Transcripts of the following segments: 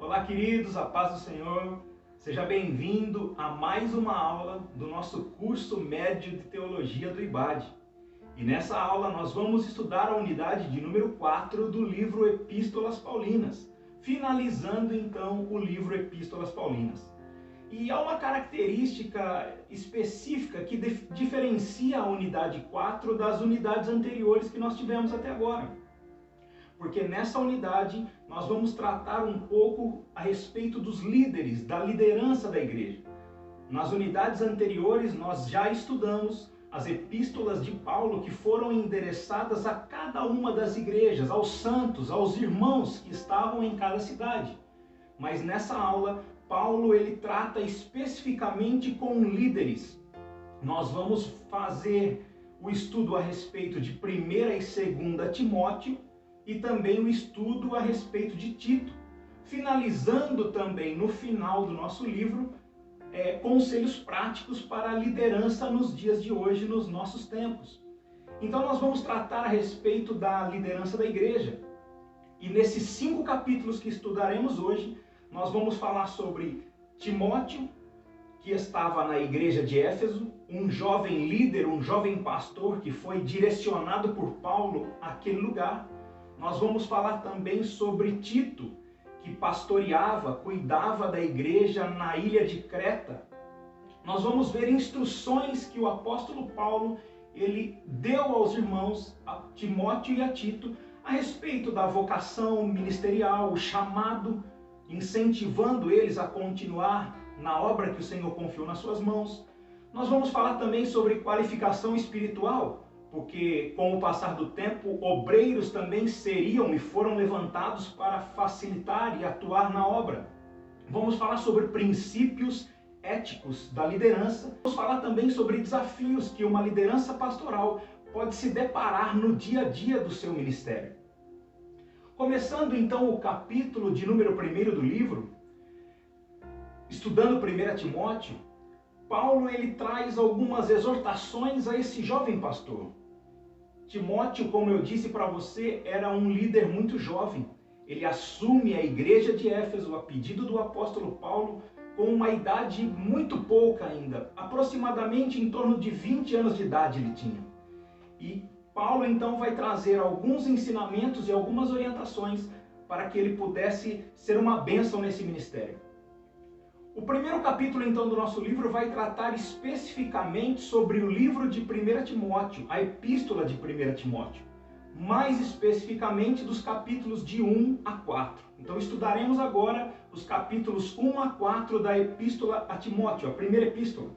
Olá, queridos, a paz do Senhor. Seja bem-vindo a mais uma aula do nosso curso médio de teologia do IBAD. E nessa aula nós vamos estudar a unidade de número 4 do livro Epístolas Paulinas, finalizando então o livro Epístolas Paulinas. E há uma característica específica que diferencia a unidade 4 das unidades anteriores que nós tivemos até agora. Porque nessa unidade nós vamos tratar um pouco a respeito dos líderes, da liderança da igreja. Nas unidades anteriores nós já estudamos as epístolas de Paulo que foram endereçadas a cada uma das igrejas, aos santos, aos irmãos que estavam em cada cidade. Mas nessa aula, Paulo ele trata especificamente com líderes. Nós vamos fazer o estudo a respeito de 1ª e 2ª Timóteo, e também o estudo a respeito de Tito, finalizando também no final do nosso livro conselhos práticos para a liderança nos dias de hoje, nos nossos tempos. Então nós vamos tratar a respeito da liderança da igreja. E nesses 5 capítulos que estudaremos hoje, nós vamos falar sobre Timóteo, que estava na igreja de Éfeso, um jovem líder, um jovem pastor que foi direcionado por Paulo àquele lugar. Nós vamos falar também sobre Tito, que pastoreava, cuidava da igreja na ilha de Creta. Nós vamos ver instruções que o apóstolo Paulo ele deu aos irmãos, a Timóteo e a Tito, a respeito da vocação ministerial, o chamado, incentivando eles a continuar na obra que o Senhor confiou nas suas mãos. Nós vamos falar também sobre qualificação espiritual, porque com o passar do tempo, obreiros também seriam e foram levantados para facilitar e atuar na obra. Vamos falar sobre princípios éticos da liderança. Vamos falar também sobre desafios que uma liderança pastoral pode se deparar no dia a dia do seu ministério. Começando então o capítulo de número 1 do livro, estudando 1 Timóteo, Paulo ele traz algumas exortações a esse jovem pastor. Timóteo, como eu disse para você, era um líder muito jovem. Ele assume a igreja de Éfeso a pedido do apóstolo Paulo com uma idade muito pouca ainda, aproximadamente em torno de 20 anos de idade ele tinha. E Paulo então vai trazer alguns ensinamentos e algumas orientações para que ele pudesse ser uma bênção nesse ministério. O primeiro capítulo, então, do nosso livro vai tratar especificamente sobre o livro de 1 Timóteo, a epístola de 1 Timóteo, mais especificamente dos capítulos de 1 a 4. Então, estudaremos agora os capítulos 1 a 4 da epístola a Timóteo, a primeira epístola.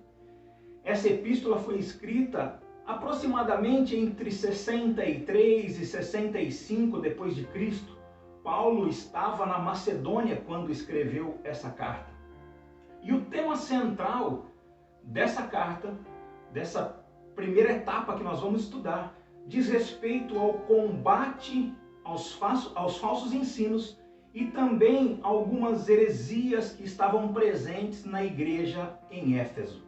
Essa epístola foi escrita aproximadamente entre 63 e 65 depois de Cristo. Paulo estava na Macedônia quando escreveu essa carta. E o tema central dessa carta, dessa primeira etapa que nós vamos estudar, diz respeito ao combate aos falsos ensinos e também algumas heresias que estavam presentes na igreja em Éfeso.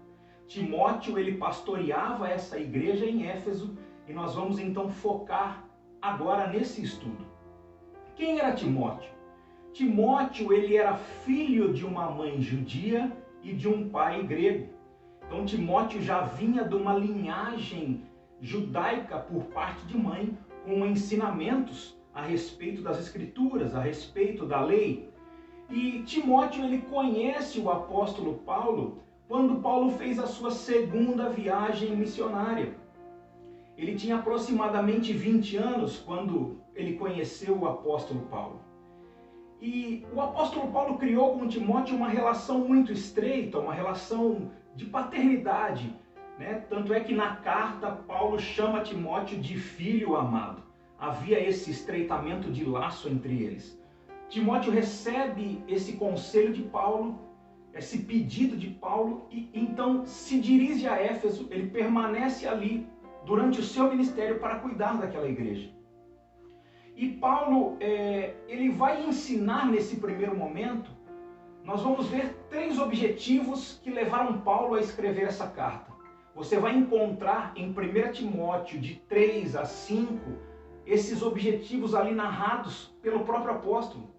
Timóteo, ele pastoreava essa igreja em Éfeso e nós vamos então focar agora nesse estudo. Quem era Timóteo? Timóteo, ele era filho de uma mãe judia e de um pai grego. Então Timóteo já vinha de uma linhagem judaica por parte de mãe, com ensinamentos a respeito das escrituras, a respeito da lei. E Timóteo, ele conhece o apóstolo Paulo quando Paulo fez a sua 2ª viagem missionária. Ele tinha aproximadamente 20 anos quando ele conheceu o apóstolo Paulo. E o apóstolo Paulo criou com Timóteo uma relação muito estreita, uma relação de paternidade, né? Tanto é que na carta Paulo chama Timóteo de filho amado. Havia esse estreitamento de laço entre eles. Timóteo recebe esse conselho de Paulo, esse pedido de Paulo, e então se dirige a Éfeso. Ele permanece ali durante o seu ministério para cuidar daquela igreja. E Paulo, ele vai ensinar nesse primeiro momento, nós vamos ver 3 objetivos que levaram Paulo a escrever essa carta. Você vai encontrar em 1 Timóteo de 3 a 5, esses objetivos ali narrados pelo próprio apóstolo.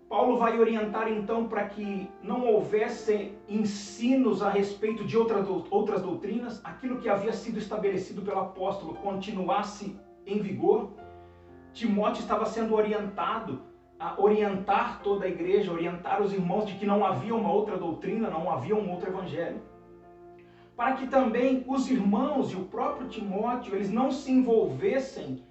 Paulo vai orientar então para que não houvesse ensinos a respeito de outras doutrinas, aquilo que havia sido estabelecido pelo apóstolo continuasse em vigor. Timóteo estava sendo orientado a orientar toda a igreja, orientar os irmãos de que não havia uma outra doutrina, não havia um outro evangelho. Para que também os irmãos e o próprio Timóteo, eles não se envolvessem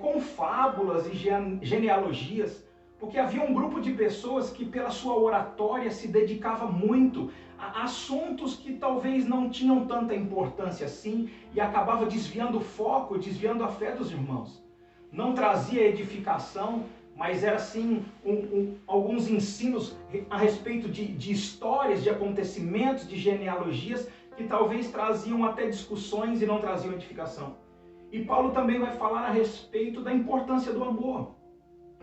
com fábulas e genealogias, porque havia um grupo de pessoas que pela sua oratória se dedicava muito a assuntos que talvez não tinham tanta importância assim e acabava desviando o foco, desviando a fé dos irmãos. Não trazia edificação, mas era sim alguns ensinos a respeito de histórias, de acontecimentos, de genealogias, que talvez traziam até discussões e não traziam edificação. E Paulo também vai falar a respeito da importância do amor,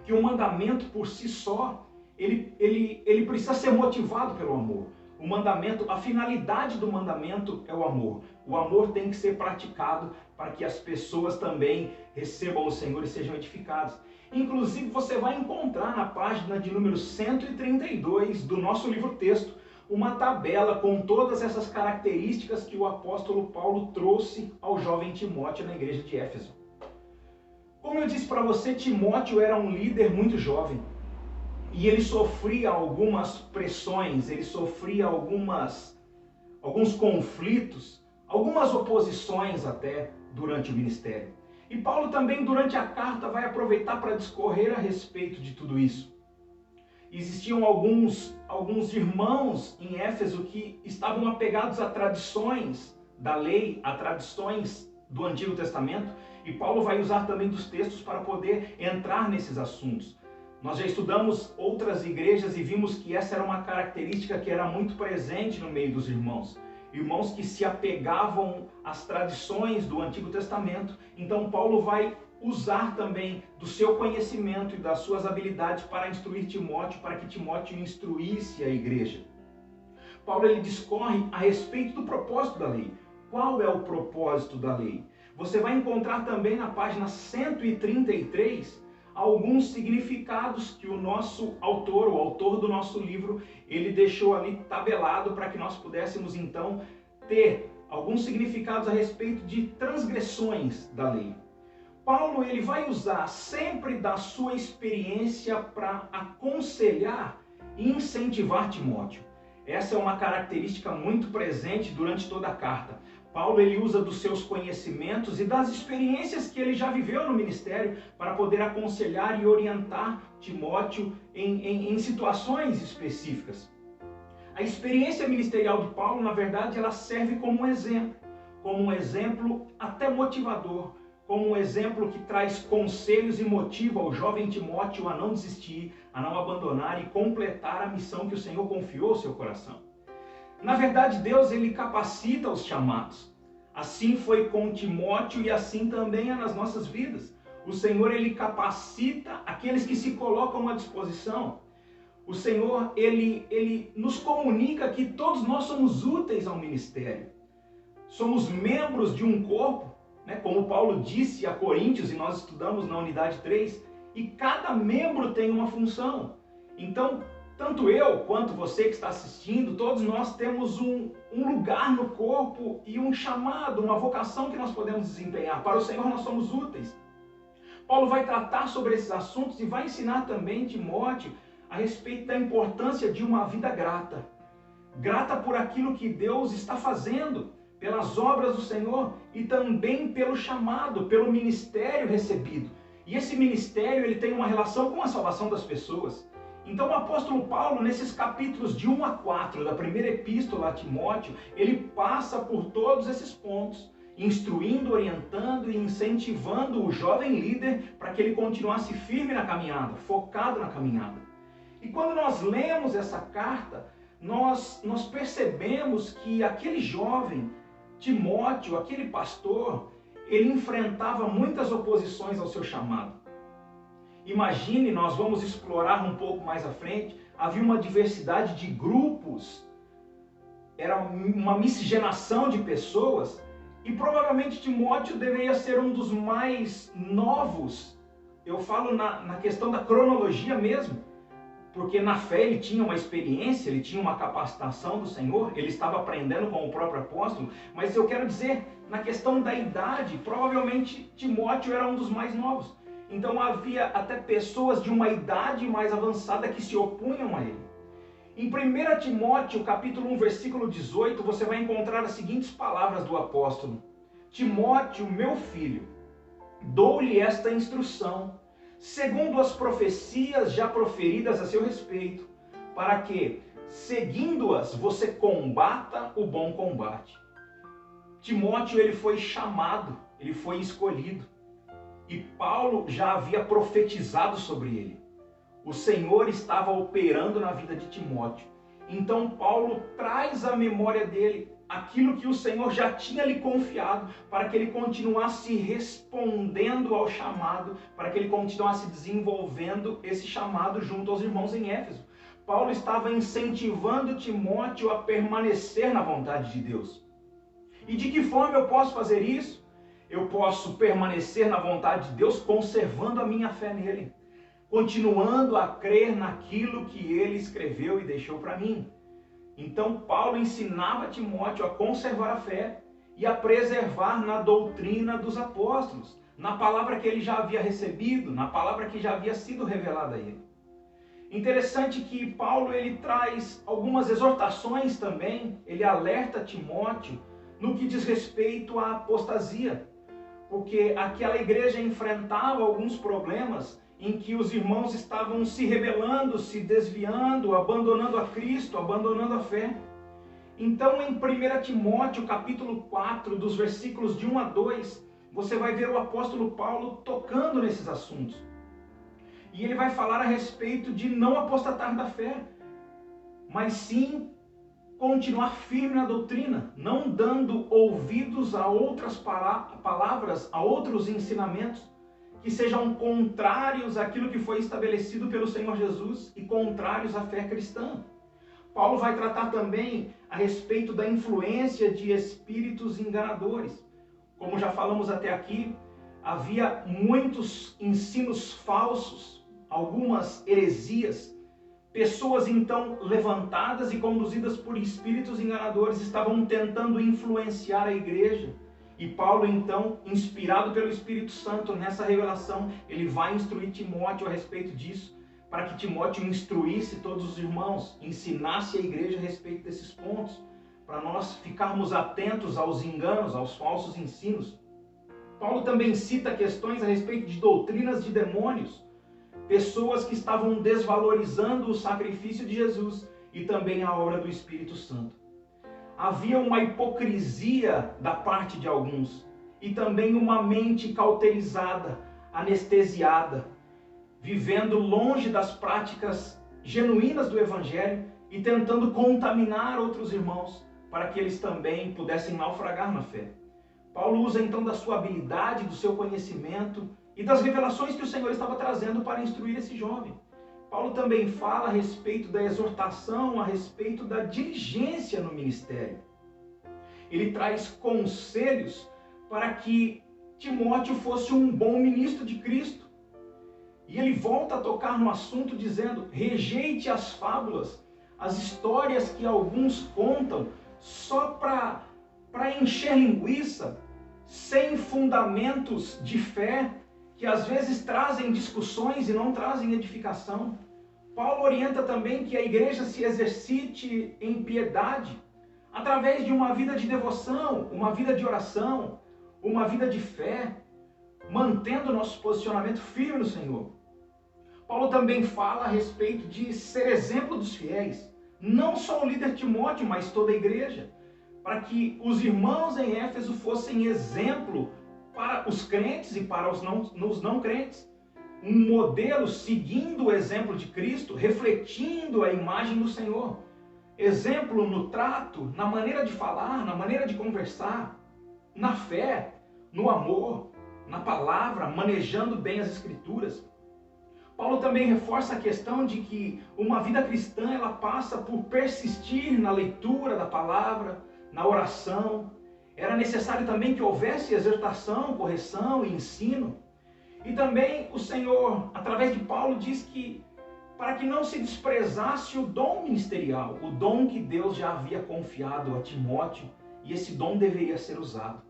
que o mandamento por si só, ele precisa ser motivado pelo amor. O mandamento, a finalidade do mandamento é o amor. O amor tem que ser praticado para que as pessoas também recebam o Senhor e sejam edificadas. Inclusive, você vai encontrar na página de número 132 do nosso livro-texto uma tabela com todas essas características que o apóstolo Paulo trouxe ao jovem Timóteo na igreja de Éfeso. Como eu disse para você, Timóteo era um líder muito jovem e ele sofria algumas pressões, ele sofria alguns conflitos, algumas oposições até durante o ministério. E Paulo também durante a carta vai aproveitar para discorrer a respeito de tudo isso. Existiam alguns irmãos em Éfeso que estavam apegados a tradições da lei, a tradições do Antigo Testamento, e Paulo vai usar também dos textos para poder entrar nesses assuntos. Nós já estudamos outras igrejas e vimos que essa era uma característica que era muito presente no meio dos irmãos. Irmãos que se apegavam às tradições do Antigo Testamento. Então Paulo vai usar também do seu conhecimento e das suas habilidades para instruir Timóteo, para que Timóteo instruísse a igreja. Paulo ele discorre a respeito do propósito da lei. Qual é o propósito da lei? Você vai encontrar também na página 133 alguns significados que o nosso autor, o autor do nosso livro, ele deixou ali tabelado para que nós pudéssemos então ter alguns significados a respeito de transgressões da lei. Paulo ele vai usar sempre da sua experiência para aconselhar e incentivar Timóteo. Essa é uma característica muito presente durante toda a carta. Paulo ele usa dos seus conhecimentos e das experiências que ele já viveu no ministério para poder aconselhar e orientar Timóteo em situações específicas. A experiência ministerial de Paulo, na verdade, ela serve como um exemplo até motivador, como um exemplo que traz conselhos e motiva o jovem Timóteo a não desistir, a não abandonar e completar a missão que o Senhor confiou ao seu coração. Na verdade, Deus ele capacita os chamados. Assim foi com Timóteo e assim também é nas nossas vidas. O Senhor ele capacita aqueles que se colocam à disposição. O Senhor ele nos comunica que todos nós somos úteis ao ministério. Somos membros de um corpo, né? Como Paulo disse a Coríntios, e nós estudamos na unidade 3, e cada membro tem uma função. Então, tanto eu quanto você que está assistindo, todos nós temos um lugar no corpo e um chamado, uma vocação que nós podemos desempenhar. Para o Senhor nós somos úteis. Paulo vai tratar sobre esses assuntos e vai ensinar também Timóteo a respeito da importância de uma vida grata. Grata por aquilo que Deus está fazendo, pelas obras do Senhor e também pelo chamado, pelo ministério recebido. E esse ministério ele tem uma relação com a salvação das pessoas. Então o apóstolo Paulo, nesses capítulos de 1 a 4 da primeira epístola a Timóteo, ele passa por todos esses pontos, instruindo, orientando e incentivando o jovem líder para que ele continuasse firme na caminhada, focado na caminhada. E quando nós lemos essa carta, nós percebemos que aquele jovem, Timóteo, aquele pastor, ele enfrentava muitas oposições ao seu chamado. Imagine, nós vamos explorar um pouco mais à frente, havia uma diversidade de grupos, era uma miscigenação de pessoas, e provavelmente Timóteo deveria ser um dos mais novos, eu falo na questão da cronologia mesmo, porque na fé ele tinha uma experiência, ele tinha uma capacitação do Senhor, ele estava aprendendo com o próprio apóstolo, mas eu quero dizer, na questão da idade, provavelmente Timóteo era um dos mais novos. Então havia até pessoas de uma idade mais avançada que se opunham a ele. Em 1 Timóteo, capítulo 1, versículo 18, você vai encontrar as seguintes palavras do apóstolo: Timóteo, meu filho, dou-lhe esta instrução, segundo as profecias já proferidas a seu respeito, para que, seguindo-as, você combata o bom combate. Timóteo, ele foi chamado, ele foi escolhido, e Paulo já havia profetizado sobre ele. O Senhor estava operando na vida de Timóteo. Então Paulo traz à memória dele aquilo que o Senhor já tinha lhe confiado, para que ele continuasse respondendo ao chamado, para que ele continuasse desenvolvendo esse chamado junto aos irmãos em Éfeso. Paulo estava incentivando Timóteo a permanecer na vontade de Deus. E de que forma eu posso fazer isso? Eu posso permanecer na vontade de Deus conservando a minha fé nele, continuando a crer naquilo que ele escreveu e deixou para mim. Então Paulo ensinava Timóteo a conservar a fé e a preservar na doutrina dos apóstolos, na palavra que ele já havia recebido, na palavra que já havia sido revelada a ele. Interessante que Paulo ele traz algumas exortações também, ele alerta Timóteo no que diz respeito à apostasia, porque aquela igreja enfrentava alguns problemas em que os irmãos estavam se rebelando, se desviando, abandonando a Cristo, abandonando a fé. Então, em 1 Timóteo, capítulo 4, dos versículos de 1 a 2, você vai ver o apóstolo Paulo tocando nesses assuntos. E ele vai falar a respeito de não apostatar da fé, mas sim continuar firme na doutrina, não dando ouvidos a outras palavras, a outros ensinamentos, que sejam contrários àquilo que foi estabelecido pelo Senhor Jesus e contrários à fé cristã. Paulo vai tratar também a respeito da influência de espíritos enganadores. Como já falamos até aqui, havia muitos ensinos falsos, algumas heresias. Pessoas então levantadas e conduzidas por espíritos enganadores estavam tentando influenciar a igreja. E Paulo, então, inspirado pelo Espírito Santo nessa revelação, ele vai instruir Timóteo a respeito disso, para que Timóteo instruísse todos os irmãos, ensinasse a igreja a respeito desses pontos, para nós ficarmos atentos aos enganos, aos falsos ensinos. Paulo também cita questões a respeito de doutrinas de demônios, pessoas que estavam desvalorizando o sacrifício de Jesus e também a obra do Espírito Santo. Havia uma hipocrisia da parte de alguns e também uma mente cauterizada, anestesiada, vivendo longe das práticas genuínas do Evangelho e tentando contaminar outros irmãos para que eles também pudessem naufragar na fé. Paulo usa então da sua habilidade, do seu conhecimento e das revelações que o Senhor estava trazendo para instruir esse jovem. Paulo também fala a respeito da exortação, a respeito da diligência no ministério. Ele traz conselhos para que Timóteo fosse um bom ministro de Cristo. E ele volta a tocar no assunto dizendo: rejeite as fábulas, as histórias que alguns contam só para encher linguiça, sem fundamentos de fé, que às vezes trazem discussões e não trazem edificação. Paulo orienta também que a igreja se exercite em piedade, através de uma vida de devoção, uma vida de oração, uma vida de fé, mantendo nosso posicionamento firme no Senhor. Paulo também fala a respeito de ser exemplo dos fiéis, não só o líder Timóteo, mas toda a igreja, para que os irmãos em Éfeso fossem exemplo para os crentes e para os não crentes. Um modelo seguindo o exemplo de Cristo, refletindo a imagem do Senhor. Exemplo no trato, na maneira de falar, na maneira de conversar, na fé, no amor, na palavra, manejando bem as Escrituras. Paulo também reforça a questão de que uma vida cristã ela passa por persistir na leitura da palavra, na oração. Era necessário também que houvesse exortação, correção e ensino. E também o Senhor, através de Paulo, diz que para que não se desprezasse o dom ministerial, o dom que Deus já havia confiado a Timóteo, e esse dom deveria ser usado.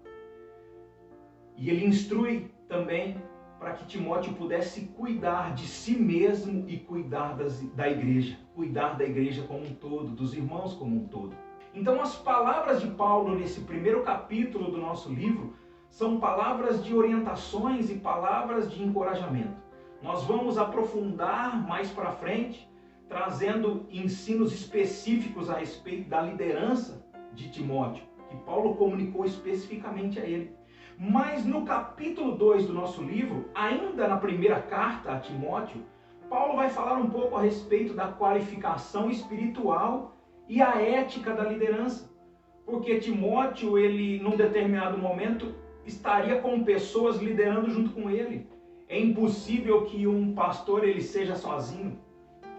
E ele instrui também para que Timóteo pudesse cuidar de si mesmo e cuidar da igreja como um todo, dos irmãos como um todo. Então as palavras de Paulo nesse primeiro capítulo do nosso livro são palavras de orientações e palavras de encorajamento. Nós vamos aprofundar mais para frente, trazendo ensinos específicos a respeito da liderança de Timóteo, que Paulo comunicou especificamente a ele. Mas no capítulo 2 do nosso livro, ainda na primeira carta a Timóteo, Paulo vai falar um pouco a respeito da qualificação espiritual e a ética da liderança. Porque Timóteo, ele num determinado momento, estaria com pessoas liderando junto com ele. É impossível que um pastor ele seja sozinho.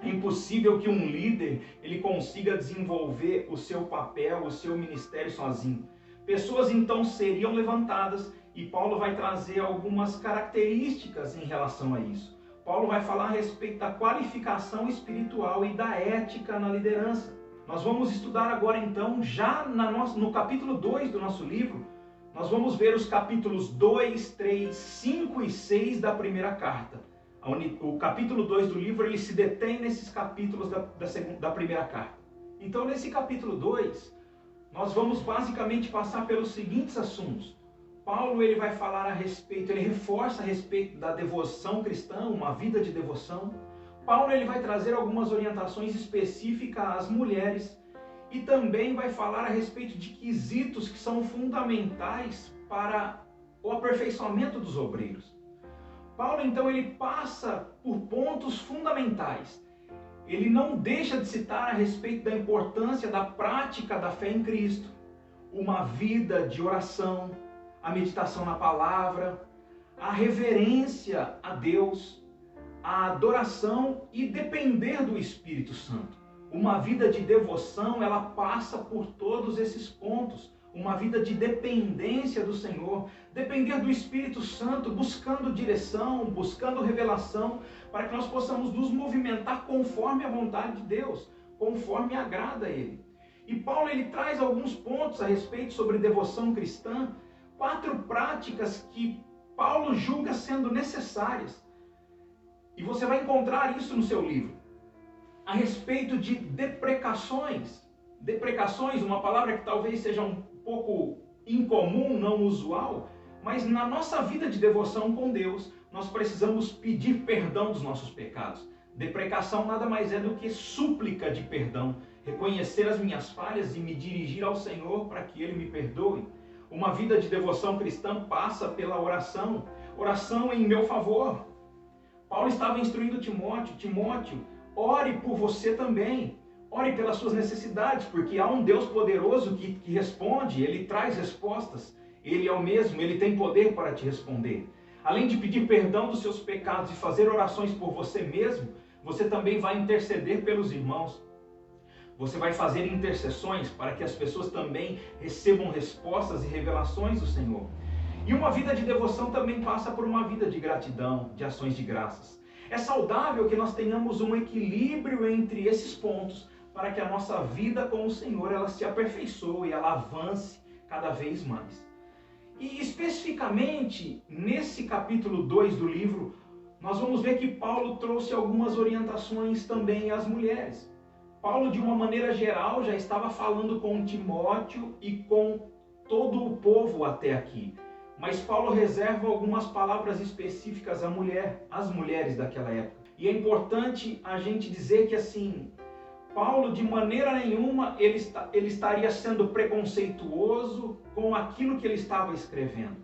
É impossível que um líder ele consiga desenvolver o seu papel, o seu ministério sozinho. Pessoas então seriam levantadas e Paulo vai trazer algumas características em relação a isso. Paulo vai falar a respeito da qualificação espiritual e da ética na liderança. Nós vamos estudar agora então, já no capítulo 2 do nosso livro, nós vamos ver os capítulos 2, 3, 5 e 6 da primeira carta. O capítulo 2 do livro ele se detém nesses capítulos da primeira carta. Então nesse capítulo 2, nós vamos basicamente passar pelos seguintes assuntos. Paulo ele vai falar a respeito, ele reforça a respeito da devoção cristã, uma vida de devoção. Paulo ele vai trazer algumas orientações específicas às mulheres e também vai falar a respeito de quesitos que são fundamentais para o aperfeiçoamento dos obreiros. Paulo então ele passa por pontos fundamentais. Ele não deixa de citar a respeito da importância da prática da fé em Cristo, uma vida de oração, a meditação na palavra, a reverência a Deus, a adoração e depender do Espírito Santo. Uma vida de devoção, ela passa por todos esses pontos. Uma vida de dependência do Senhor, depender do Espírito Santo, buscando direção, buscando revelação, para que nós possamos nos movimentar conforme a vontade de Deus, conforme agrada a Ele. E Paulo ele traz alguns pontos a respeito sobre devoção cristã, 4 práticas que Paulo julga sendo necessárias. E você vai encontrar isso no seu livro. A respeito de deprecações. Deprecações, uma palavra que talvez seja um pouco incomum, não usual, mas na nossa vida de devoção com Deus, nós precisamos pedir perdão dos nossos pecados. Deprecação nada mais é do que súplica de perdão, reconhecer as minhas falhas e me dirigir ao Senhor para que Ele me perdoe. Uma vida de devoção cristã passa pela oração, oração em meu favor. Paulo estava instruindo Timóteo, ore por você também. Ore pelas suas necessidades, porque há um Deus poderoso que responde, Ele traz respostas. Ele é o mesmo, Ele tem poder para te responder. Além de pedir perdão dos seus pecados e fazer orações por você mesmo, você também vai interceder pelos irmãos. Você vai fazer intercessões para que as pessoas também recebam respostas e revelações do Senhor. E uma vida de devoção também passa por uma vida de gratidão, de ações de graças. É saudável que nós tenhamos um equilíbrio entre esses pontos, para que a nossa vida com o Senhor ela se aperfeiçoe, ela avance cada vez mais. E especificamente nesse capítulo 2 do livro, nós vamos ver que Paulo trouxe algumas orientações também às mulheres. Paulo, de uma maneira geral, já estava falando com Timóteo e com todo o povo até aqui. Mas Paulo reserva algumas palavras específicas às mulheres daquela época. E é importante a gente dizer que assim, Paulo, de maneira nenhuma, ele estaria sendo preconceituoso com aquilo que ele estava escrevendo.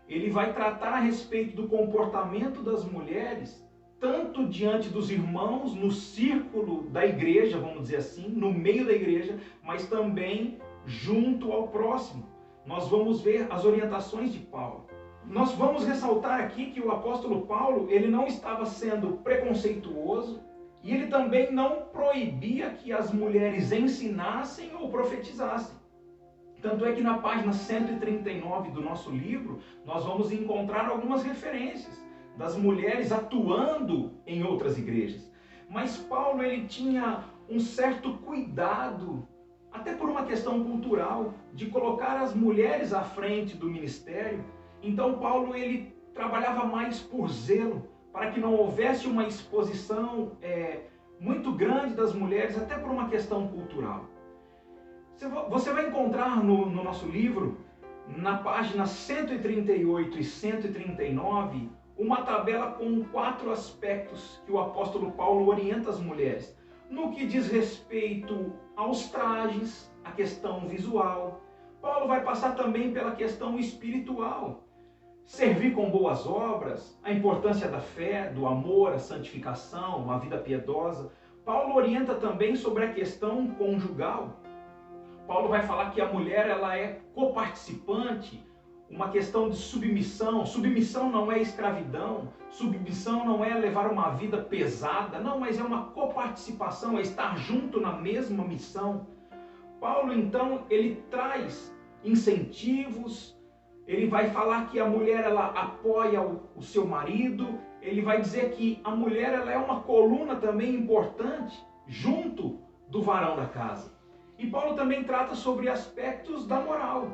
Ele vai tratar a respeito do comportamento das mulheres, tanto diante dos irmãos, no círculo da igreja, vamos dizer assim, no meio da igreja, mas também junto ao próximo. Nós vamos ver as orientações de Paulo. Nós vamos ressaltar aqui que o apóstolo Paulo, ele não estava sendo preconceituoso, e ele também não proibia que as mulheres ensinassem ou profetizassem. Tanto é que na página 139 do nosso livro, nós vamos encontrar algumas referências das mulheres atuando em outras igrejas. Mas Paulo ele tinha um certo cuidado, até por uma questão cultural, de colocar as mulheres à frente do ministério. Então Paulo ele trabalhava mais por zelo, para que não houvesse uma exposição muito grande das mulheres, até por uma questão cultural. Você vai encontrar no nosso livro, na página 138 e 139, uma tabela com 4 aspectos que o apóstolo Paulo orienta as mulheres. No que diz respeito aos trajes, a questão visual. Paulo vai passar também pela questão espiritual. Servir com boas obras, a importância da fé, do amor, a santificação, uma vida piedosa. Paulo orienta também sobre a questão conjugal. Paulo vai falar que a mulher ela é coparticipante, uma questão de submissão. Submissão não é escravidão, submissão não é levar uma vida pesada, não, mas é uma coparticipação, é estar junto na mesma missão. Paulo, então, ele traz incentivos, ele vai falar que a mulher ela apoia o seu marido, ele vai dizer que a mulher ela é uma coluna também importante junto do varão da casa. E Paulo também trata sobre aspectos da moral,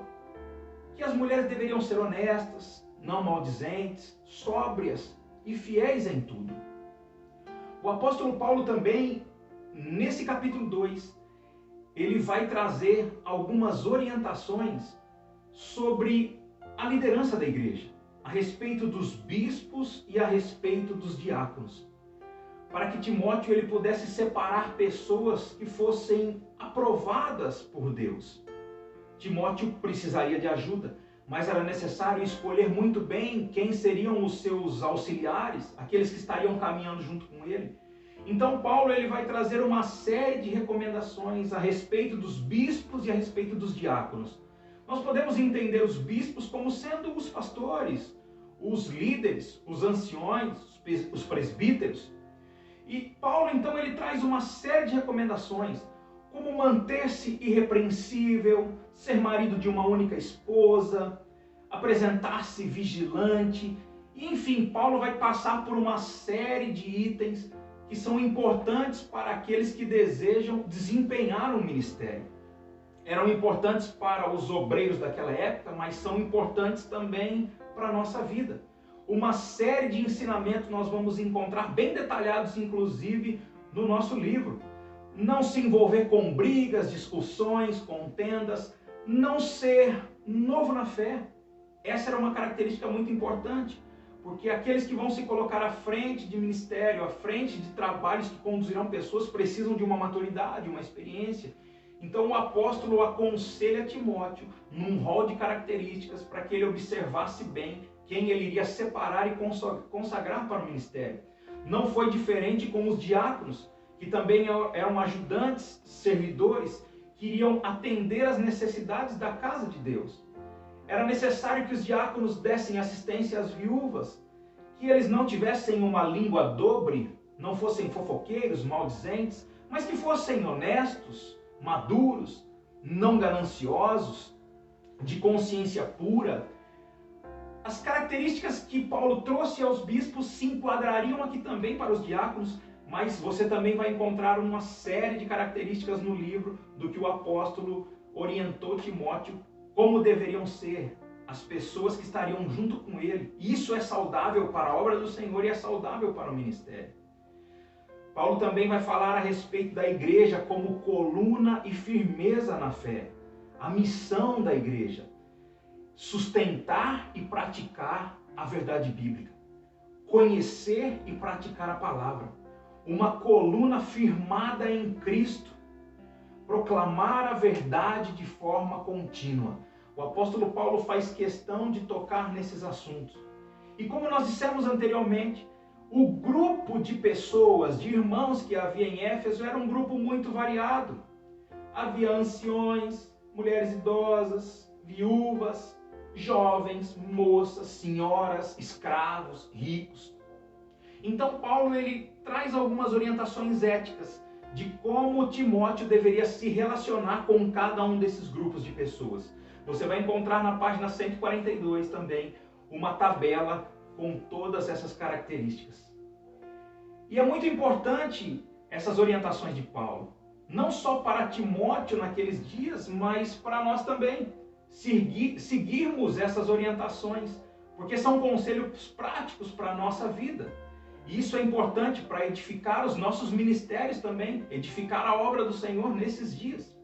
que as mulheres deveriam ser honestas, não maldizentes, sóbrias e fiéis em tudo. O apóstolo Paulo também, nesse capítulo 2, ele vai trazer algumas orientações sobre a liderança da igreja, a respeito dos bispos e a respeito dos diáconos, para que Timóteo ele pudesse separar pessoas que fossem aprovadas por Deus. Timóteo precisaria de ajuda, mas era necessário escolher muito bem quem seriam os seus auxiliares, aqueles que estariam caminhando junto com ele. Então Paulo ele vai trazer uma série de recomendações a respeito dos bispos e a respeito dos diáconos. Nós podemos entender os bispos como sendo os pastores, os líderes, os anciões, os presbíteros. E Paulo então ele traz uma série de recomendações, como manter-se irrepreensível, ser marido de uma única esposa, apresentar-se vigilante. E, enfim, Paulo vai passar por uma série de itens que são importantes para aqueles que desejam desempenhar um ministério. Eram importantes para os obreiros daquela época, mas são importantes também para a nossa vida. Uma série de ensinamentos nós vamos encontrar bem detalhados, inclusive, no nosso livro. Não se envolver com brigas, discussões, contendas, não ser novo na fé. Essa era uma característica muito importante, porque aqueles que vão se colocar à frente de ministério, à frente de trabalhos que conduzirão pessoas, precisam de uma maturidade, uma experiência. Então o apóstolo aconselha Timóteo num rol de características para que ele observasse bem quem ele iria separar e consagrar para o ministério. Não foi diferente com os diáconos, que também eram ajudantes, servidores, que iriam atender às necessidades da casa de Deus. Era necessário que os diáconos dessem assistência às viúvas, que eles não tivessem uma língua dobre, não fossem fofoqueiros, maldizentes, mas que fossem honestos, maduros, não gananciosos, de consciência pura. As características que Paulo trouxe aos bispos se enquadrariam aqui também para os diáconos, mas você também vai encontrar uma série de características no livro do que o apóstolo orientou Timóteo como deveriam ser as pessoas que estariam junto com ele. Isso é saudável para a obra do Senhor e é saudável para o ministério. Paulo também vai falar a respeito da igreja como coluna e firmeza na fé. A missão da igreja: sustentar e praticar a verdade bíblica. Conhecer e praticar a palavra. Uma coluna firmada em Cristo. Proclamar a verdade de forma contínua. O apóstolo Paulo faz questão de tocar nesses assuntos. E como nós dissemos anteriormente, o grupo de pessoas, de irmãos que havia em Éfeso era um grupo muito variado. Havia anciões, mulheres idosas, viúvas, jovens, moças, senhoras, escravos, ricos. Então Paulo ele traz algumas orientações éticas de como Timóteo deveria se relacionar com cada um desses grupos de pessoas. Você vai encontrar na página 142 também uma tabela com todas essas características. E é muito importante essas orientações de Paulo. Não só para Timóteo naqueles dias, mas para nós também. Seguirmos essas orientações, porque são conselhos práticos para a nossa vida. E isso é importante para edificar os nossos ministérios também, edificar a obra do Senhor nesses dias.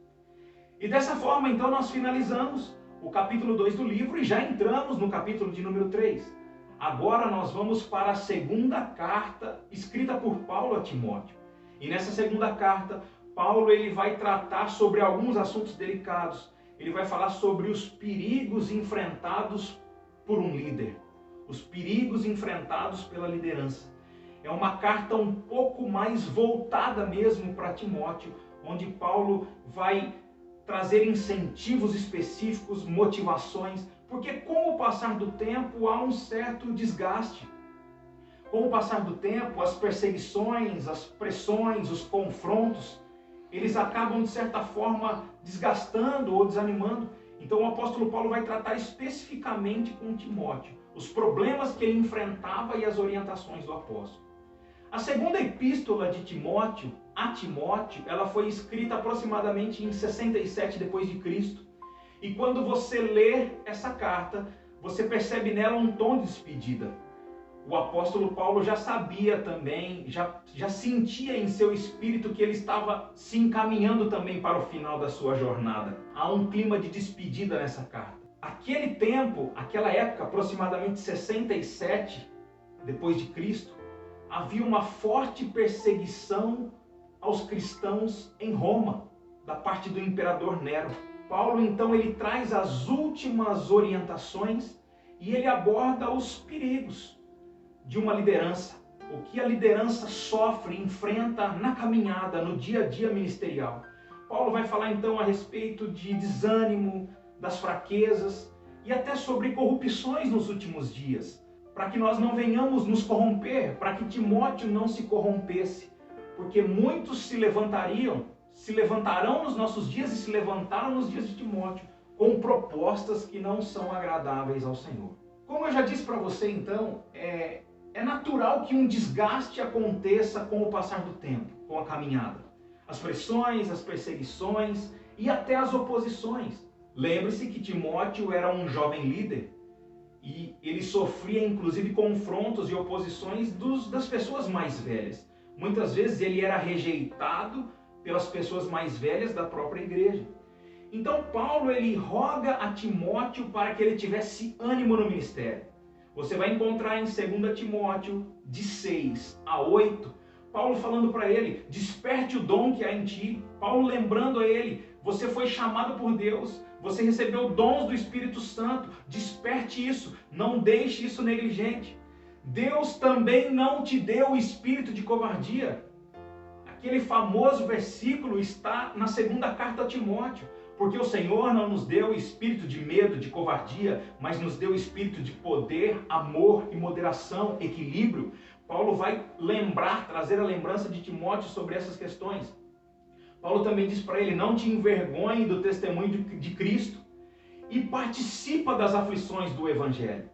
E dessa forma, então, nós finalizamos o capítulo 2 do livro e já entramos no capítulo de número 3. Agora nós vamos para a segunda carta escrita por Paulo a Timóteo. E nessa segunda carta, Paulo ele vai tratar sobre alguns assuntos delicados. Ele vai falar sobre os perigos enfrentados por um líder. Os perigos enfrentados pela liderança. É uma carta um pouco mais voltada mesmo para Timóteo, onde Paulo vai trazer incentivos específicos, motivações, porque com o passar do tempo há um certo desgaste. Com o passar do tempo, as perseguições, as pressões, os confrontos, eles acabam de certa forma desgastando ou desanimando. Então o apóstolo Paulo vai tratar especificamente com Timóteo, os problemas que ele enfrentava e as orientações do apóstolo. A segunda epístola de Timóteo a Timóteo, ela foi escrita aproximadamente em 67 depois de Cristo. E quando você lê essa carta, você percebe nela um tom de despedida. O apóstolo Paulo já sabia também, já sentia em seu espírito que ele estava se encaminhando também para o final da sua jornada. Há um clima de despedida nessa carta. Aquele tempo, aquela época, aproximadamente 67 depois de Cristo, havia uma forte perseguição aos cristãos em Roma, da parte do imperador Nero. Paulo, então, ele traz as últimas orientações e ele aborda os perigos de uma liderança, o que a liderança sofre, enfrenta na caminhada, no dia a dia ministerial. Paulo vai falar, então, a respeito de desânimo, das fraquezas e até sobre corrupções nos últimos dias, para que nós não venhamos nos corromper, para que Timóteo não se corrompesse, porque muitos se levantarão nos nossos dias e se levantaram nos dias de Timóteo, com propostas que não são agradáveis ao Senhor. Como eu já disse para você, então, é natural que um desgaste aconteça com o passar do tempo, com a caminhada. As pressões, as perseguições e até as oposições. Lembre-se que Timóteo era um jovem líder e ele sofria inclusive confrontos e oposições das pessoas mais velhas. Muitas vezes ele era rejeitado pelas pessoas mais velhas da própria igreja. Então Paulo ele roga a Timóteo para que ele tivesse ânimo no ministério. Você vai encontrar em 2 Timóteo, de 6 a 8, Paulo falando para ele, desperte o dom que há em ti. Paulo lembrando a ele, você foi chamado por Deus, você recebeu dons do Espírito Santo, desperte isso, não deixe isso negligente. Deus também não te deu o espírito de covardia. Aquele famoso versículo está na segunda carta a Timóteo. Porque o Senhor não nos deu espírito de medo, de covardia, mas nos deu espírito de poder, amor e moderação, equilíbrio. Paulo vai trazer a lembrança de Timóteo sobre essas questões. Paulo também diz para ele, não te envergonhe do testemunho de Cristo e participa das aflições do Evangelho.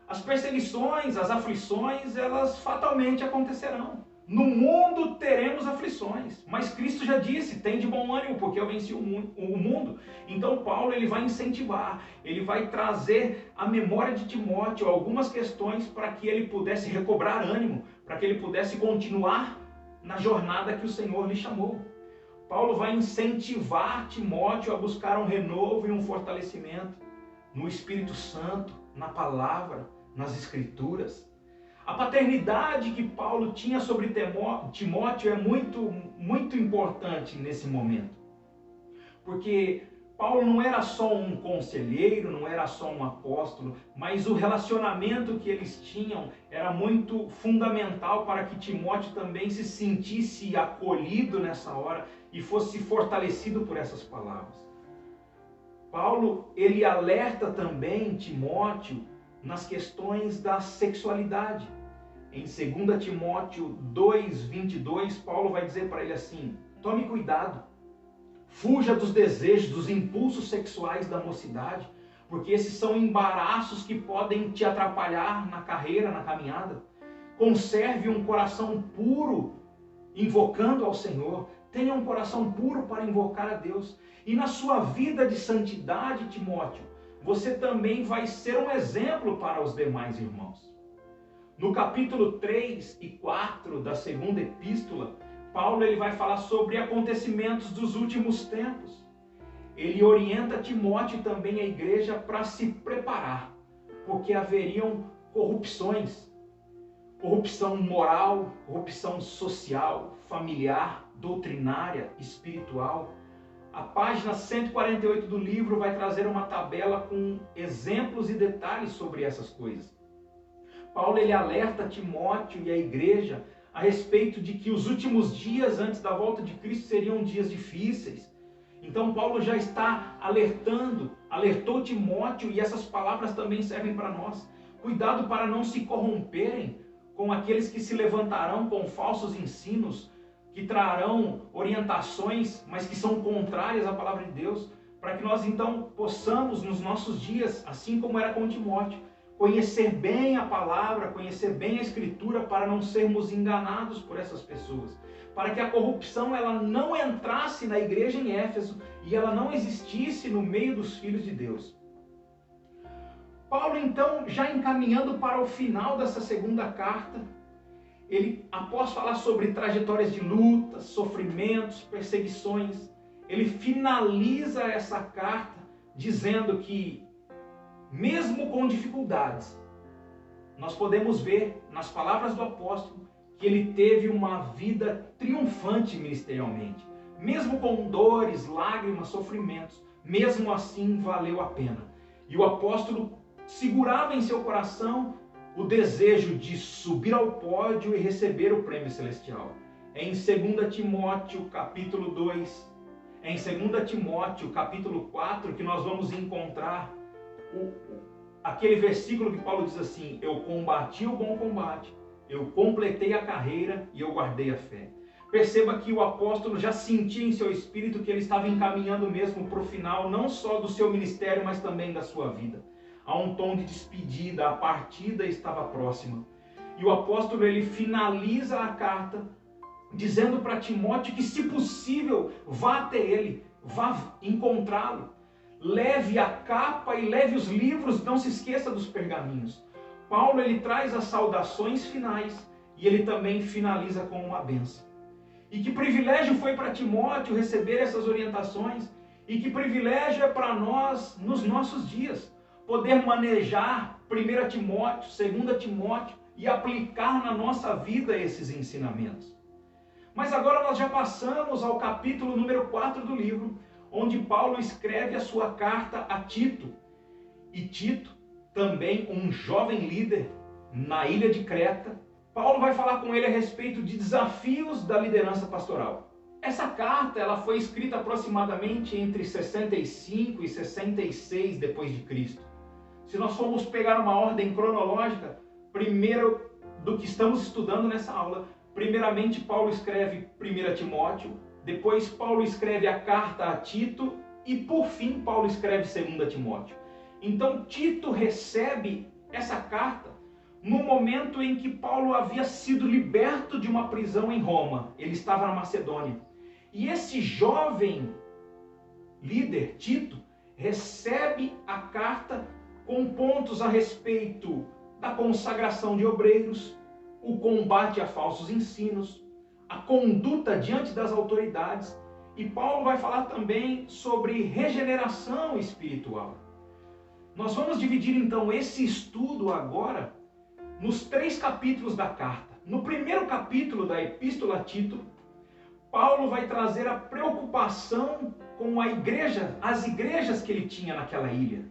As perseguições, as aflições, elas fatalmente acontecerão. No mundo teremos aflições, mas Cristo já disse, tem de bom ânimo, porque eu venci o mundo. Então Paulo ele vai incentivar, ele vai trazer à memória de Timóteo algumas questões para que ele pudesse recobrar ânimo, para que ele pudesse continuar na jornada que o Senhor lhe chamou. Paulo vai incentivar Timóteo a buscar um renovo e um fortalecimento no Espírito Santo, na palavra, nas Escrituras. A paternidade que Paulo tinha sobre Timóteo é muito importante nesse momento. Porque Paulo não era só um conselheiro, não era só um apóstolo, mas o relacionamento que eles tinham era muito fundamental para que Timóteo também se sentisse acolhido nessa hora e fosse fortalecido por essas palavras. Paulo, ele alerta também Timóteo nas questões da sexualidade. Em 2 Timóteo 2:22, Paulo vai dizer para ele assim, tome cuidado, fuja dos desejos, dos impulsos sexuais da mocidade, porque esses são embaraços que podem te atrapalhar na carreira, na caminhada. Conserve um coração puro invocando ao Senhor. Tenha um coração puro para invocar a Deus. E na sua vida de santidade, Timóteo, você também vai ser um exemplo para os demais irmãos. No capítulo 3 e 4 da segunda epístola, Paulo ele vai falar sobre acontecimentos dos últimos tempos. Ele orienta Timóteo e também a igreja para se preparar, porque haveriam corrupções, corrupção moral, corrupção social, familiar, doutrinária, espiritual. A página 148 do livro vai trazer uma tabela com exemplos e detalhes sobre essas coisas. Paulo ele alerta Timóteo e a igreja a respeito de que os últimos dias antes da volta de Cristo seriam dias difíceis. Então Paulo já está alertou Timóteo, e essas palavras também servem para nós. Cuidado para não se corromperem com aqueles que se levantarão com falsos ensinos, que trarão orientações, mas que são contrárias à palavra de Deus, para que nós então possamos nos nossos dias, assim como era com Timóteo, conhecer bem a palavra, conhecer bem a Escritura, para não sermos enganados por essas pessoas, para que a corrupção ela não entrasse na igreja em Éfeso e ela não existisse no meio dos filhos de Deus. Paulo então, já encaminhando para o final dessa segunda carta, ele, após falar sobre trajetórias de lutas, sofrimentos, perseguições, ele finaliza essa carta dizendo que, mesmo com dificuldades, nós podemos ver nas palavras do apóstolo que ele teve uma vida triunfante ministerialmente. Mesmo com dores, lágrimas, sofrimentos, mesmo assim valeu a pena. E o apóstolo segurava em seu coração o desejo de subir ao pódio e receber o prêmio celestial. É em 2 Timóteo capítulo 2, é em 2 Timóteo capítulo 4 que nós vamos encontrar aquele versículo que Paulo diz assim: eu combati o bom combate, eu completei a carreira e eu guardei a fé. Perceba que o apóstolo já sentia em seu espírito que ele estava encaminhando mesmo para o final, não só do seu ministério, mas também da sua vida. Há um tom de despedida, a partida estava próxima. E o apóstolo ele finaliza a carta dizendo para Timóteo que, se possível, vá até ele, vá encontrá-lo. Leve a capa e leve os livros, não se esqueça dos pergaminhos. Paulo ele traz as saudações finais e ele também finaliza com uma bênção. E que privilégio foi para Timóteo receber essas orientações, e que privilégio é para nós nos nossos dias poder manejar 1 Timóteo, 2 Timóteo e aplicar na nossa vida esses ensinamentos. Mas agora nós já passamos ao capítulo número 4 do livro, onde Paulo escreve a sua carta a Tito. E Tito, também um jovem líder na ilha de Creta, Paulo vai falar com ele a respeito de desafios da liderança pastoral. Essa carta ela foi escrita aproximadamente entre 65 e 66 depois de Cristo. Se nós formos pegar uma ordem cronológica, primeiro do que estamos estudando nessa aula, primeiramente Paulo escreve 1 Timóteo, depois Paulo escreve a carta a Tito e por fim Paulo escreve 2 Timóteo. Então Tito recebe essa carta no momento em que Paulo havia sido liberto de uma prisão em Roma. Ele estava na Macedônia. E esse jovem líder, Tito, recebe a carta com pontos a respeito da consagração de obreiros, o combate a falsos ensinos, a conduta diante das autoridades. E Paulo vai falar também sobre regeneração espiritual. Nós vamos dividir então esse estudo agora nos 3 capítulos da carta. No primeiro capítulo da Epístola a Tito, Paulo vai trazer a preocupação com a igreja, as igrejas que ele tinha naquela ilha.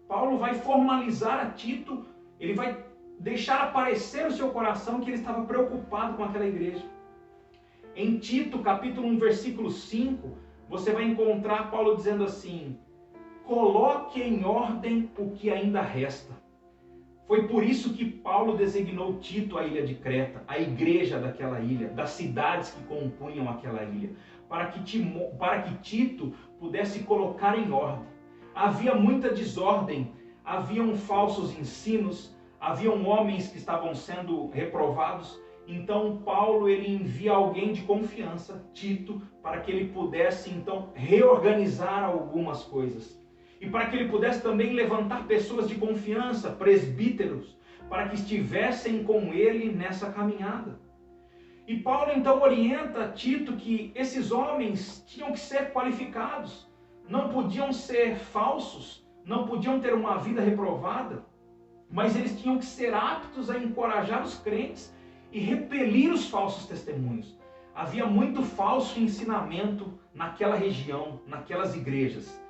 Paulo vai formalizar a Tito, ele vai deixar aparecer no seu coração que ele estava preocupado com aquela igreja. Em Tito, capítulo 1, versículo 5, você vai encontrar Paulo dizendo assim: coloque em ordem o que ainda resta. Foi por isso que Paulo designou Tito a ilha de Creta, a igreja daquela ilha, das cidades que compunham aquela ilha, para que Tito pudesse colocar em ordem. Havia muita desordem, haviam falsos ensinos, haviam homens que estavam sendo reprovados, Então Paulo ele envia alguém de confiança, Tito, para que ele pudesse então reorganizar algumas coisas. E para que ele pudesse também levantar pessoas de confiança, presbíteros, para que estivessem com ele nessa caminhada. E Paulo então orienta Tito que esses homens tinham que ser qualificados, não podiam ser falsos, não podiam ter uma vida reprovada, mas eles tinham que ser aptos a encorajar os crentes e repelir os falsos testemunhos. Havia muito falso ensinamento naquela região, naquelas igrejas.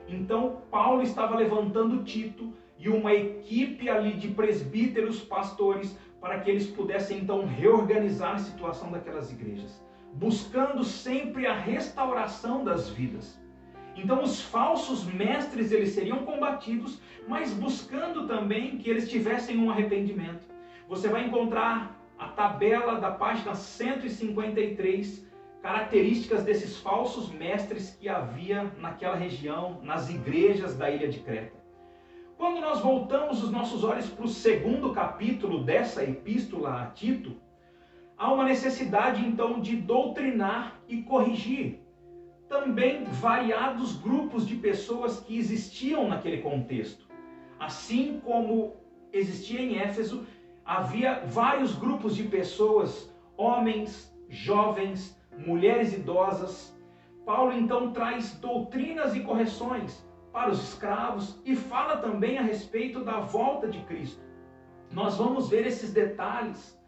Então Paulo estava levantando Tito e uma equipe ali de presbíteros, pastores, para que eles pudessem então reorganizar a situação daquelas igrejas, buscando sempre a restauração das vidas. Então os falsos mestres eles seriam combatidos, mas buscando também que eles tivessem um arrependimento. Você vai encontrar a tabela da página 153, características desses falsos mestres que havia naquela região, nas igrejas da ilha de Creta. Quando nós voltamos os nossos olhos para o segundo capítulo dessa epístola a Tito, há uma necessidade então de doutrinar e corrigir também variados grupos de pessoas que existiam naquele contexto. Assim como existia em Éfeso, havia vários grupos de pessoas, homens, jovens, mulheres idosas. Paulo então traz doutrinas e correções para os escravos e fala também a respeito da volta de Cristo. Nós vamos ver esses detalhes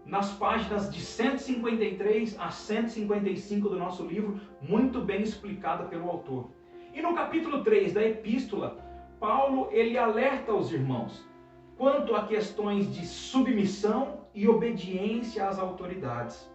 nas páginas de 153 a 155 do nosso livro, muito bem explicada pelo autor. E no capítulo 3 da epístola, Paulo ele alerta os irmãos quanto a questões de submissão e obediência às autoridades,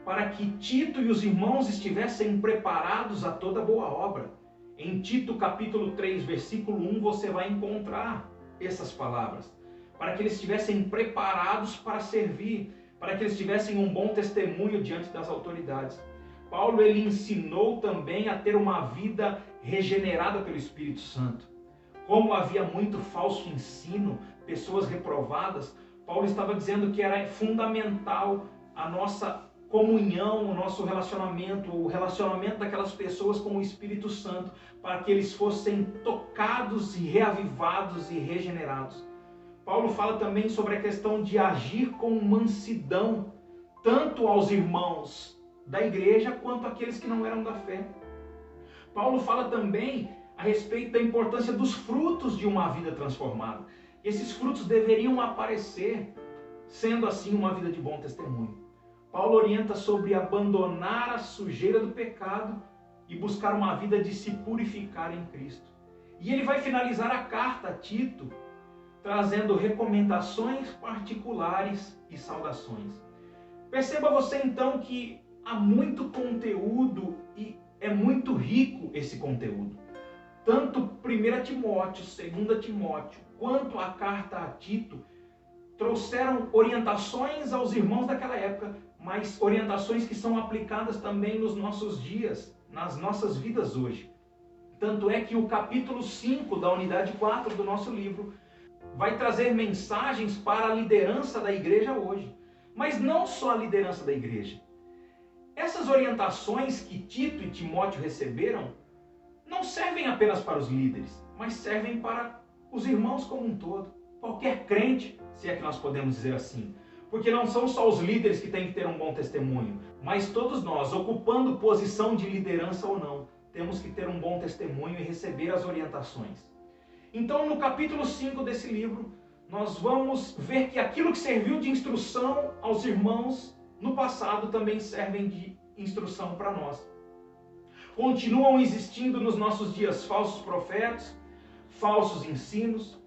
para que Tito e os irmãos estivessem preparados a toda boa obra. Em Tito capítulo 3, versículo 1, você vai encontrar essas palavras. Para que eles estivessem preparados para servir, para que eles tivessem um bom testemunho diante das autoridades. Paulo ele ensinou também a ter uma vida regenerada pelo Espírito Santo. Como havia muito falso ensino, pessoas reprovadas, Paulo estava dizendo que era fundamental a nossa comunhão, o nosso relacionamento, o relacionamento daquelas pessoas com o Espírito Santo, para que eles fossem tocados e reavivados e regenerados. Paulo fala também sobre a questão de agir com mansidão, tanto aos irmãos da igreja, quanto àqueles que não eram da fé. Paulo fala também a respeito da importância dos frutos de uma vida transformada. Esses frutos deveriam aparecer, sendo assim uma vida de bom testemunho. Paulo orienta sobre abandonar a sujeira do pecado e buscar uma vida de se purificar em Cristo. E ele vai finalizar a carta a Tito, trazendo recomendações particulares e saudações. Perceba você então que há muito conteúdo e é muito rico esse conteúdo. Tanto 1 Timóteo, 2 Timóteo, quanto a carta a Tito trouxeram orientações aos irmãos daquela época, mas orientações que são aplicadas também nos nossos dias, nas nossas vidas hoje. Tanto é que o capítulo 5 da unidade 4 do nosso livro vai trazer mensagens para a liderança da igreja hoje. Mas não só a liderança da igreja. Essas orientações que Tito e Timóteo receberam não servem apenas para os líderes, mas servem para os irmãos como um todo. Qualquer crente, se é que nós podemos dizer assim. Porque não são só os líderes que têm que ter um bom testemunho, mas todos nós, ocupando posição de liderança ou não, temos que ter um bom testemunho e receber as orientações. Então, no capítulo 5 desse livro, nós vamos ver que aquilo que serviu de instrução aos irmãos no passado também servem de instrução para nós. Continuam existindo nos nossos dias falsos profetas, falsos ensinos.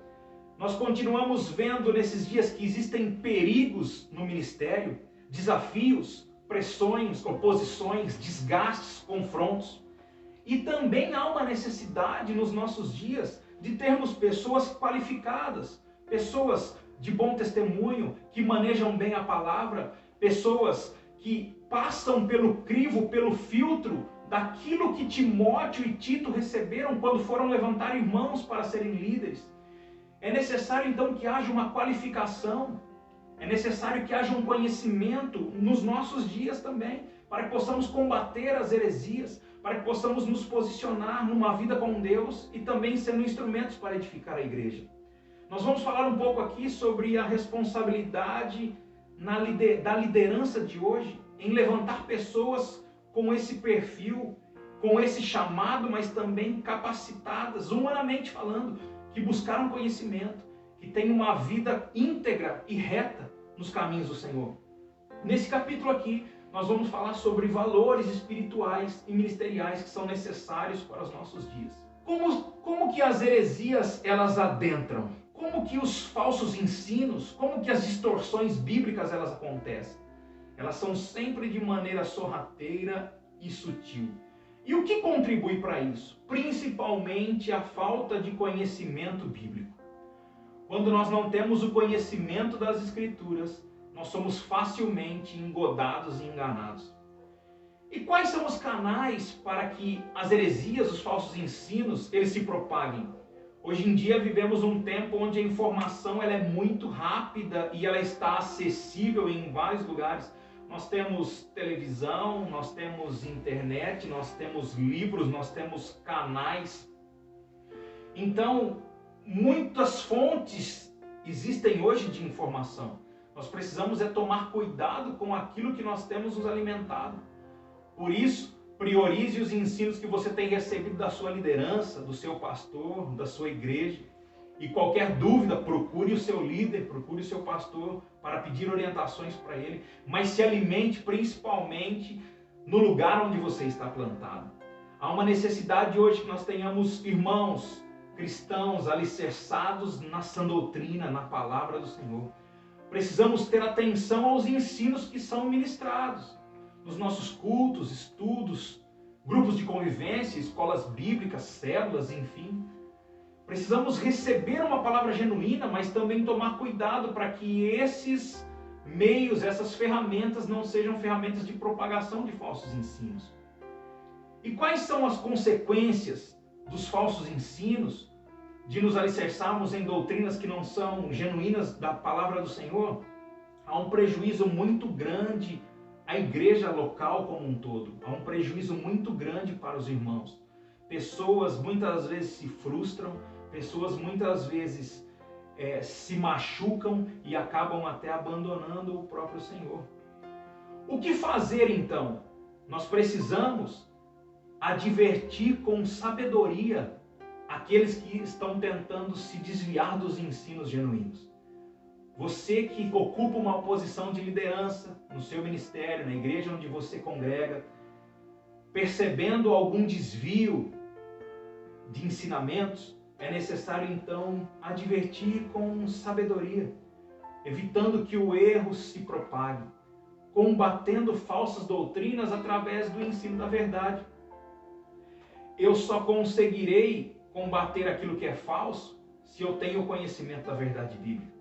Nós continuamos vendo nesses dias que existem perigos no ministério, desafios, pressões, oposições, desgastes, confrontos. E também há uma necessidade nos nossos dias de termos pessoas qualificadas, pessoas de bom testemunho, que manejam bem a palavra, pessoas que passam pelo crivo, pelo filtro daquilo que Timóteo e Tito receberam quando foram levantar irmãos para serem líderes. É necessário então que haja uma qualificação, É necessário que haja um conhecimento nos nossos dias também, para que possamos combater as heresias, para que possamos nos posicionar numa vida com Deus e também sendo instrumentos para edificar a igreja. Nós vamos falar um pouco aqui sobre a responsabilidade da liderança de hoje em levantar pessoas com esse perfil, com esse chamado, mas também capacitadas, humanamente falando, que buscaram conhecimento, que têm uma vida íntegra e reta nos caminhos do Senhor. Nesse capítulo aqui, nós vamos falar sobre valores espirituais e ministeriais que são necessários para os nossos dias. Como que as heresias elas adentram? Como que os falsos ensinos, como que as distorções bíblicas elas acontecem? Elas são sempre de maneira sorrateira e sutil. E o que contribui para isso? Principalmente a falta de conhecimento bíblico. Quando nós não temos o conhecimento das Escrituras, nós somos facilmente engodados e enganados. E quais são os canais para que as heresias, os falsos ensinos, eles se propaguem? Hoje em dia vivemos um tempo onde a informação ela é muito rápida e ela está acessível em vários lugares. Nós temos televisão, nós temos internet, nós temos livros, nós temos canais. Então, muitas fontes existem hoje de informação. Nós precisamos tomar cuidado com aquilo que nós temos nos alimentado. Por isso, priorize os ensinos que você tem recebido da sua liderança, do seu pastor, da sua igreja. E qualquer dúvida, procure o seu líder, procure o seu pastor para pedir orientações para ele. Mas se alimente principalmente no lugar onde você está plantado. Há uma necessidade hoje que nós tenhamos irmãos cristãos alicerçados na sã doutrina, na palavra do Senhor. Precisamos ter atenção aos ensinos que são ministrados nos nossos cultos, estudos, grupos de convivência, escolas bíblicas, células, enfim. Precisamos receber uma palavra genuína, mas também tomar cuidado para que esses meios, essas ferramentas não sejam ferramentas de propagação de falsos ensinos. E quais são as consequências dos falsos ensinos, de nos alicerçarmos em doutrinas que não são genuínas da palavra do Senhor? Há um prejuízo muito grande à igreja local como um todo. Há um prejuízo muito grande para os irmãos. Pessoas muitas vezes se frustram, pessoas muitas vezes se machucam e acabam até abandonando o próprio Senhor. O que fazer então? Nós precisamos advertir com sabedoria aqueles que estão tentando se desviar dos ensinos genuínos. Você que ocupa uma posição de liderança no seu ministério, na igreja onde você congrega, percebendo algum desvio de ensinamentos, é necessário então advertir com sabedoria, evitando que o erro se propague, combatendo falsas doutrinas através do ensino da verdade. Eu só conseguirei combater aquilo que é falso se eu tenho o conhecimento da verdade bíblica.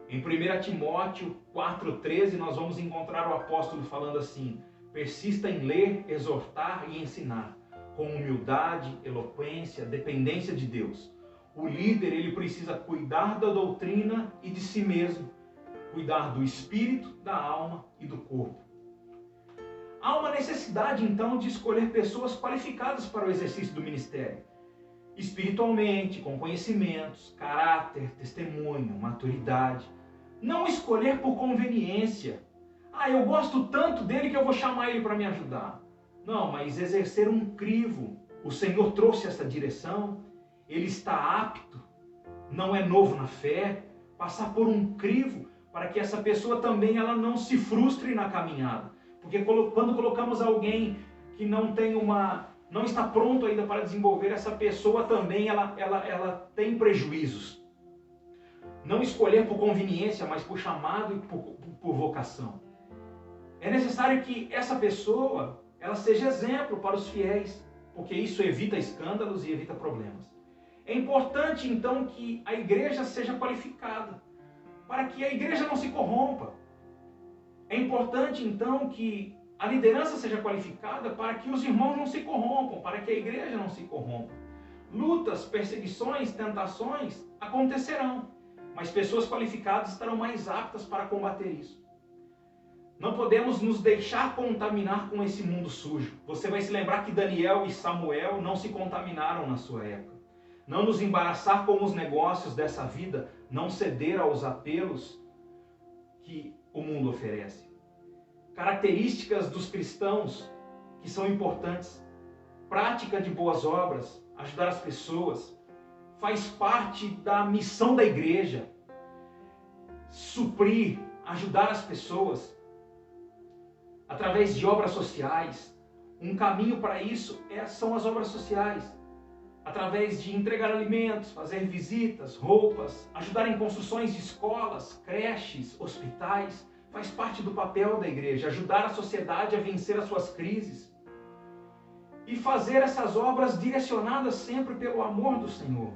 Em 1 Timóteo 4,13 nós vamos encontrar o apóstolo falando assim: persista em ler, exortar e ensinar, com humildade, eloquência, dependência de Deus. O líder ele precisa cuidar da doutrina e de si mesmo, cuidar do espírito, da alma e do corpo. Há uma necessidade, então, de escolher pessoas qualificadas para o exercício do ministério. Espiritualmente, com conhecimentos, caráter, testemunho, maturidade. Não escolher por conveniência. Eu gosto tanto dele que eu vou chamar ele para me ajudar. Não, mas exercer um crivo. O Senhor trouxe essa direção, ele está apto, não é novo na fé. Passar por um crivo para que essa pessoa também ela não se frustre na caminhada. Porque quando colocamos alguém que não está pronto ainda para desenvolver, essa pessoa também ela tem prejuízos. Não escolher por conveniência, mas por chamado e por vocação. É necessário que essa pessoa ela seja exemplo para os fiéis, porque isso evita escândalos e evita problemas. É importante então que a igreja seja qualificada, para que a igreja não se corrompa. É importante, então, que a liderança seja qualificada para que os irmãos não se corrompam, para que a igreja não se corrompa. Lutas, perseguições, tentações acontecerão. mas pessoas qualificadas estarão mais aptas para combater isso. Não podemos nos deixar contaminar com esse mundo sujo. Você vai se lembrar que Daniel e Samuel não se contaminaram na sua época. Não nos embaraçar com os negócios dessa vida, não ceder aos apelos que o mundo oferece. Características dos cristãos que são importantes. Prática de boas obras, ajudar as pessoas, faz parte da missão da igreja. Suprir, ajudar as pessoas através de obras sociais. Um caminho para isso são as obras sociais. Através de entregar alimentos, fazer visitas, roupas, ajudar em construções de escolas, creches, hospitais. Faz parte do papel da igreja, ajudar a sociedade a vencer as suas crises. E fazer essas obras direcionadas sempre pelo amor do Senhor.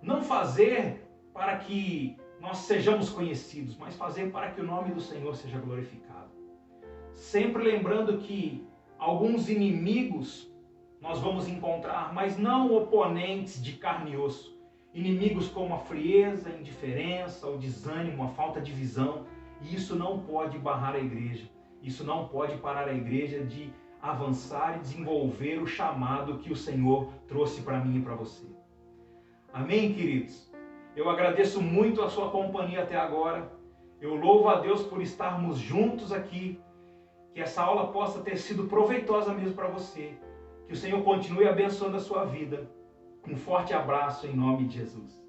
Não fazer para que nós sejamos conhecidos, mas fazer para que o nome do Senhor seja glorificado. Sempre lembrando que alguns inimigos nós vamos encontrar, mas não oponentes de carne e osso. Inimigos como a frieza, a indiferença, o desânimo, a falta de visão. E isso não pode barrar a igreja. Isso não pode parar a igreja de avançar e desenvolver o chamado que o Senhor trouxe para mim e para você. Amém, queridos? Eu agradeço muito a sua companhia até agora. Eu louvo a Deus por estarmos juntos aqui. Que essa aula possa ter sido proveitosa mesmo para você. Que o Senhor continue abençoando a sua vida. Um forte abraço em nome de Jesus.